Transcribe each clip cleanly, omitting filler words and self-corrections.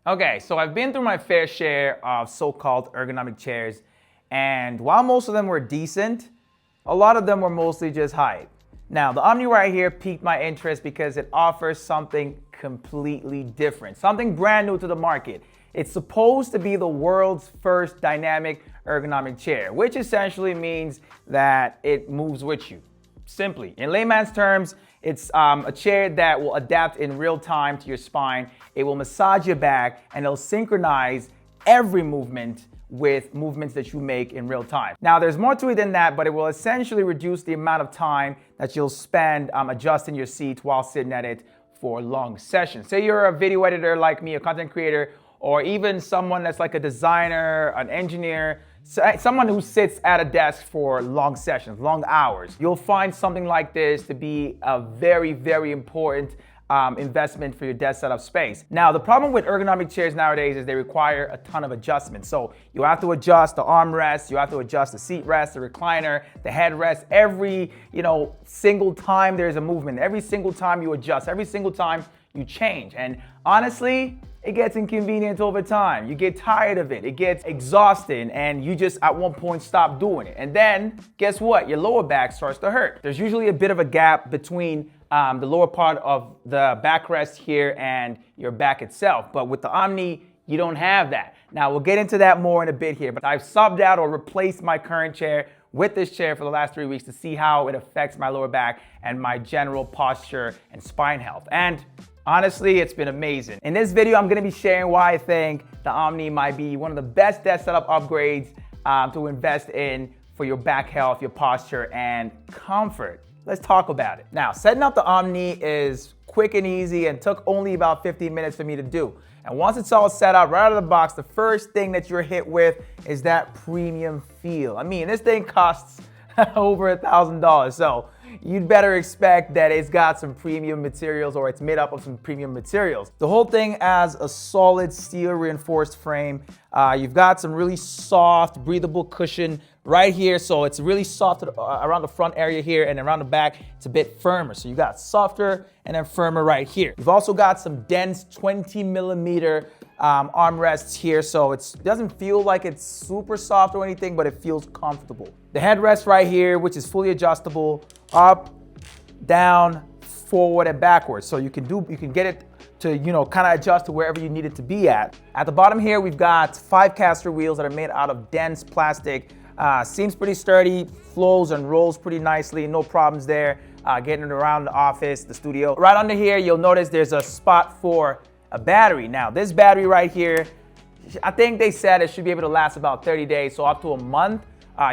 Okay, so I've been through my fair share of so-called ergonomic chairs, and while most of them were decent, a lot of them were mostly just hype. Now, the Omni right here piqued my interest because it offers something completely different, something brand new to the market. It's supposed to be the world's first dynamic ergonomic chair, which essentially means that it moves with you. Simply, in layman's terms, it's a chair that will adapt in real time to your spine. It will massage your back and it'll synchronize every movement with movements that you make in real time. Now, there's more to it than that, but it will essentially reduce the amount of time that you'll spend adjusting your seat while sitting at it for long sessions. Say you're a video editor like me, a content creator, or even someone that's like a designer, an engineer, someone who sits at a desk for long sessions, long hours. You'll find something like this to be a very, very important investment for your desk setup space. Now, the problem with ergonomic chairs nowadays is they require a ton of adjustments. So you have to adjust the armrest, you have to adjust the seat rest, the recliner, the headrest. Every single time there's a movement, every single time you adjust, every single time you change. And honestly, it gets inconvenient over time. You get tired of it. It gets exhausting and you just at one point stop doing it. And then guess what? Your lower back starts to hurt. There's usually a bit of a gap between the lower part of the backrest here and your back itself. But with the Omni, you don't have that. Now we'll get into that more in a bit here, but I've subbed out or replaced my current chair with this chair for the last 3 weeks to see how it affects my lower back and my general posture and spine health. And honestly, it's been amazing. In this video, I'm gonna be sharing why I think the Omni might be one of the best desk setup upgrades to invest in for your back health, your posture, and comfort. Let's talk about it. Now, setting up the Omni is quick and easy and took only about 15 minutes for me to do. And once it's all set up right out of the box, the first thing that you're hit with is that premium feel. I mean, this thing costs over $1,000. So you'd better expect that it's got some premium materials or it's made up of some premium materials. The whole thing has a solid steel reinforced frame. You've got some really soft, breathable cushion right here. So it's really soft around the front area here, and around the back, it's a bit firmer. So you got softer and then firmer right here. You've also got some dense 20mm armrests here, so it doesn't feel like it's super soft or anything, but it feels comfortable. The headrest right here, which is fully adjustable, up, down, forward, and backwards. So you can get it to kind of adjust to wherever you need it to be at. At the bottom here, we've got 5 caster wheels that are made out of dense plastic. Seems pretty sturdy, flows and rolls pretty nicely, no problems there. Getting it around the office, the studio. Right under here, you'll notice there's a spot for a battery. Now, this battery right here, I think they said it should be able to last about 30 days, so up to a month,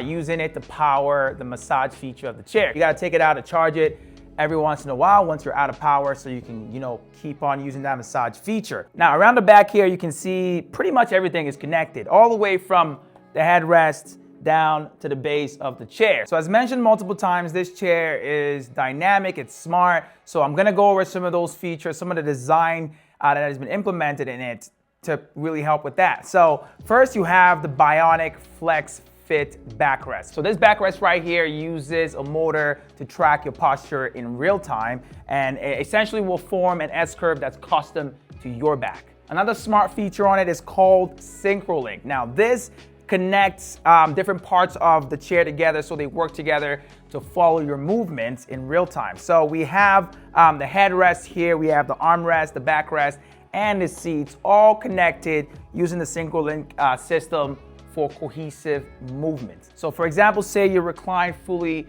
using it to power the massage feature of the chair. You gotta take it out to charge it every once in a while once you're out of power, so you can, keep on using that massage feature. Now, around the back here, you can see pretty much everything is connected, all the way from the headrest down to the base of the chair. So as mentioned multiple times, this chair is dynamic, it's smart. So I'm gonna go over some of those features, some of the design that has been implemented in it to really help with that. So first you have the Bionic Flex Fit backrest. So this backrest right here uses a motor to track your posture in real time, and it essentially will form an S-curve that's custom to your back. Another smart feature on it is called SynchroLink. Now this connects different parts of the chair together so they work together to follow your movements in real time. So we have the headrest here, we have the armrest, the backrest, and the seats all connected using the SynchroLink system for cohesive movements. So for example, say you recline fully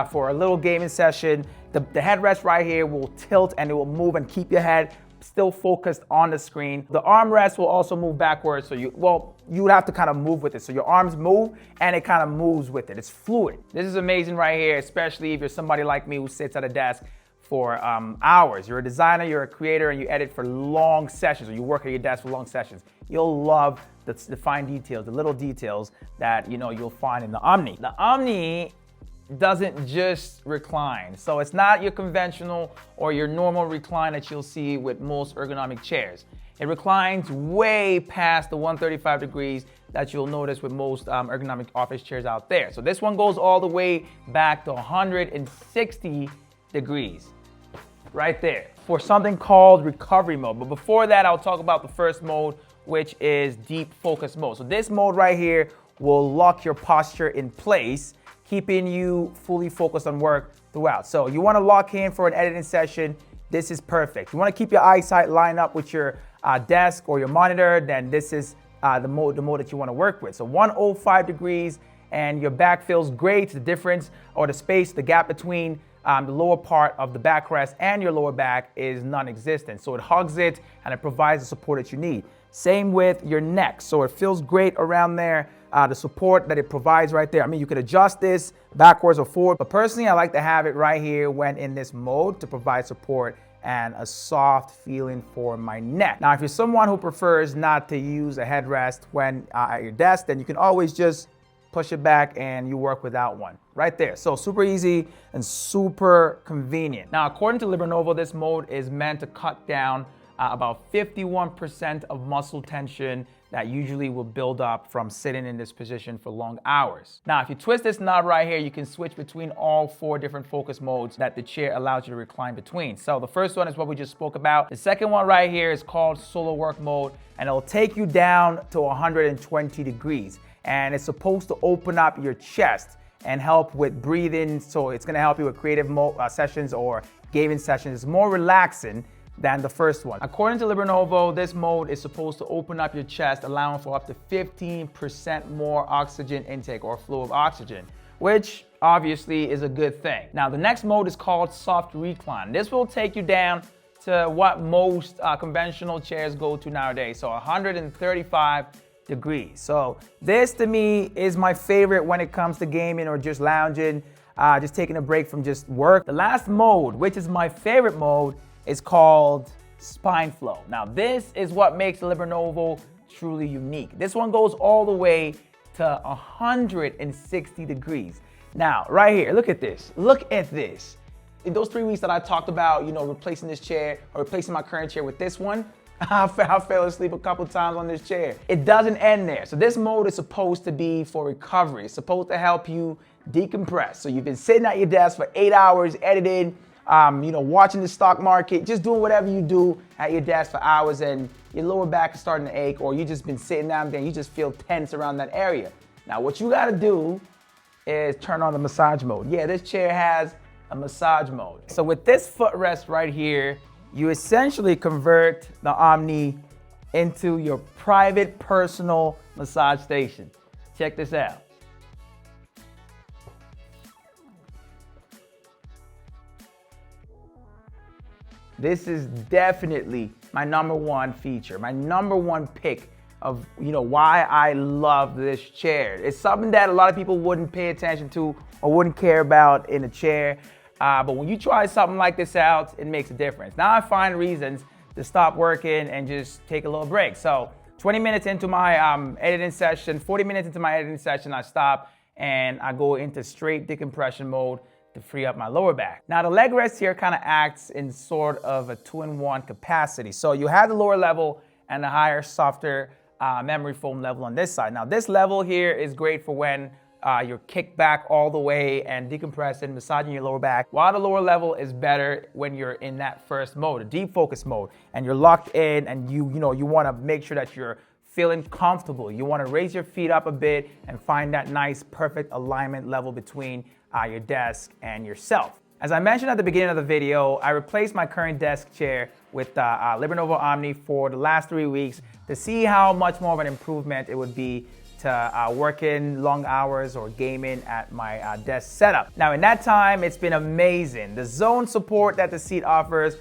for a little gaming session, the headrest right here will tilt and it will move and keep your head still focused on the screen. The armrest will also move backwards, so you would have to kind of move with it. So your arms move and it kind of moves with it. It's fluid. This is amazing right here, especially if you're somebody like me who sits at a desk for hours. You're a designer, you're a creator, and you edit for long sessions, or you work at your desk for long sessions. You'll love the fine details, the little details that you'll find in the Omni. The Omni doesn't just recline. So it's not your conventional or your normal recline that you'll see with most ergonomic chairs. It reclines way past the 135 degrees that you'll notice with most ergonomic office chairs out there. So this one goes all the way back to 160 degrees, right there. for something called recovery mode. But before that, I'll talk about the first mode, which is deep focus mode. So this mode right here will lock your posture in place, keeping you fully focused on work throughout. So you want to lock in for an editing session, this is perfect. You want to keep your eyesight lined up with your desk or your monitor, then this is the mode that you want to work with. So 105 degrees and your back feels great. The difference or the space, the gap between the lower part of the backrest and your lower back is non-existent. So it hugs it and it provides the support that you need. Same with your neck. So it feels great around there. The support that it provides right there. I mean, you could adjust this backwards or forward, but personally, I like to have it right here when in this mode to provide support and a soft feeling for my neck. Now, if you're someone who prefers not to use a headrest when at your desk, then you can always just push it back and you work without one right there. So super easy and super convenient. Now, according to Lenovo, this mode is meant to cut down about 51% of muscle tension that usually will build up from sitting in this position for long hours. Now, if you twist this knob right here, you can switch between all 4 different focus modes that the chair allows you to recline between. So the first one is what we just spoke about. The second one right here is called solo work mode, and it'll take you down to 120 degrees. And it's supposed to open up your chest and help with breathing. So it's gonna help you with creative sessions or gaming sessions. It's more relaxing than the first one. According to Lenovo, this mode is supposed to open up your chest, allowing for up to 15% more oxygen intake or flow of oxygen, which obviously is a good thing. Now, the next mode is called soft recline. This will take you down to what most conventional chairs go to nowadays, so 135 degrees. So this to me is my favorite when it comes to gaming or just lounging, just taking a break from just work. The last mode, which is my favorite mode, is called spine flow. Now, this is what makes the Lenovo truly unique. This one goes all the way to 160 degrees. Now, right here, look at this. Look at this. In those 3 weeks that I talked about, replacing this chair or replacing my current chair with this one, I fell asleep a couple times on this chair. It doesn't end there. So this mode is supposed to be for recovery. It's supposed to help you decompress. So you've been sitting at your desk for 8 hours editing, watching the stock market, just doing whatever you do at your desk for hours, and your lower back is starting to ache, or you just been sitting down there and you just feel tense around that area. Now, what you gotta do is turn on the massage mode. Yeah, this chair has a massage mode. So with this footrest right here, you essentially convert the Omni into your private personal massage station. Check this out. This is definitely my #1 feature, my #1 pick of why I love this chair. It's something that a lot of people wouldn't pay attention to or wouldn't care about in a chair. But when you try something like this out, it makes a difference. Now I find reasons to stop working and just take a little break. So 20 minutes into my editing session, 40 minutes into my editing session, I stop and I go into straight decompression mode to free up my lower back. Now the leg rest here kind of acts in sort of a 2-in-1 capacity. So you have the lower level and the higher, softer memory foam level on this side. Now this level here is great for when you're kicked back all the way and decompressing, massaging your lower back, while the lower level is better when you're in that first mode, a deep focus mode, and you're locked in and you want to make sure that you're feeling comfortable. You want to raise your feet up a bit and find that nice, perfect alignment level between your desk and yourself. As I mentioned at the beginning of the video, I replaced my current desk chair with Lenovo Omni for the last 3 weeks to see how much more of an improvement it would be to working long hours or gaming at my desk setup. Now in that time, it's been amazing. The zone support that the seat offers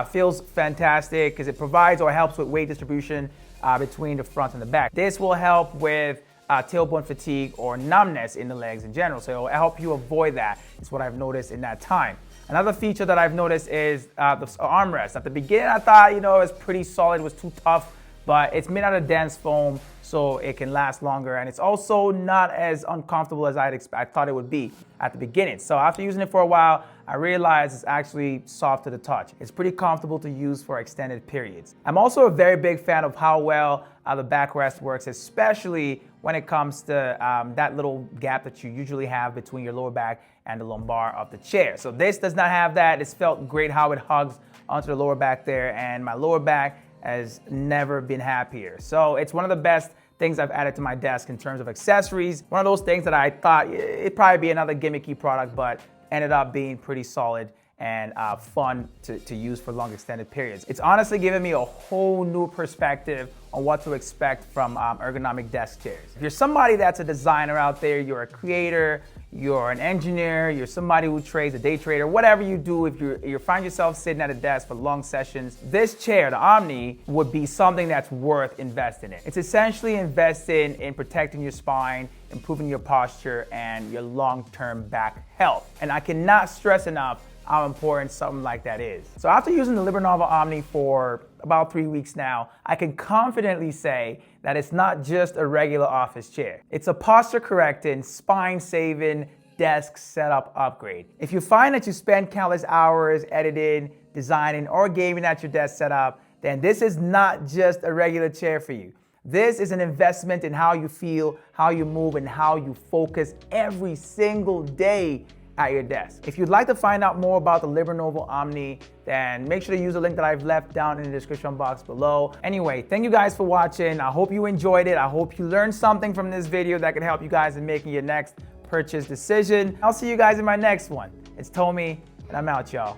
feels fantastic because it provides or helps with weight distribution between the front and the back. This will help with tailbone fatigue or numbness in the legs in general. So it will help you avoid that. It's what I've noticed in that time. Another feature that I've noticed is the armrest. At the beginning, I thought, it was pretty solid, it was too tough. but it's made out of dense foam, so it can last longer, and it's also not as uncomfortable as I thought it would be at the beginning. So after using it for a while, I realized it's actually soft to the touch. It's pretty comfortable to use for extended periods. I'm also a very big fan of how well the backrest works, especially when it comes to that little gap that you usually have between your lower back and the lumbar of the chair. So this does not have that. It's felt great how it hugs onto the lower back there, and my lower back has never been happier. So it's one of the best things I've added to my desk in terms of accessories. One of those things that I thought it'd probably be another gimmicky product, but ended up being pretty solid and fun to use for long extended periods. It's honestly given me a whole new perspective on what to expect from ergonomic desk chairs. If you're somebody that's a designer out there, you're a creator, you're an engineer, you're somebody who trades, a day trader, whatever you do, if you find yourself sitting at a desk for long sessions, this chair, the Omni, would be something that's worth investing in. It's essentially investing in protecting your spine, improving your posture, and your long-term back health. And I cannot stress enough how important something like that is. So after using the Lenovo Omni for about 3 weeks now, I can confidently say that it's not just a regular office chair. It's a posture-correcting, spine-saving desk setup upgrade. If you find that you spend countless hours editing, designing, or gaming at your desk setup, then this is not just a regular chair for you. This is an investment in how you feel, how you move, and how you focus every single day at your desk. If you'd like to find out more about the Lenovo Omni, then make sure to use the link that I've left down in the description box below. Anyway, thank you guys for watching. I hope you enjoyed it. I hope you learned something from this video that can help you guys in making your next purchase decision. I'll see you guys in my next one. It's Tommy, and I'm out, y'all.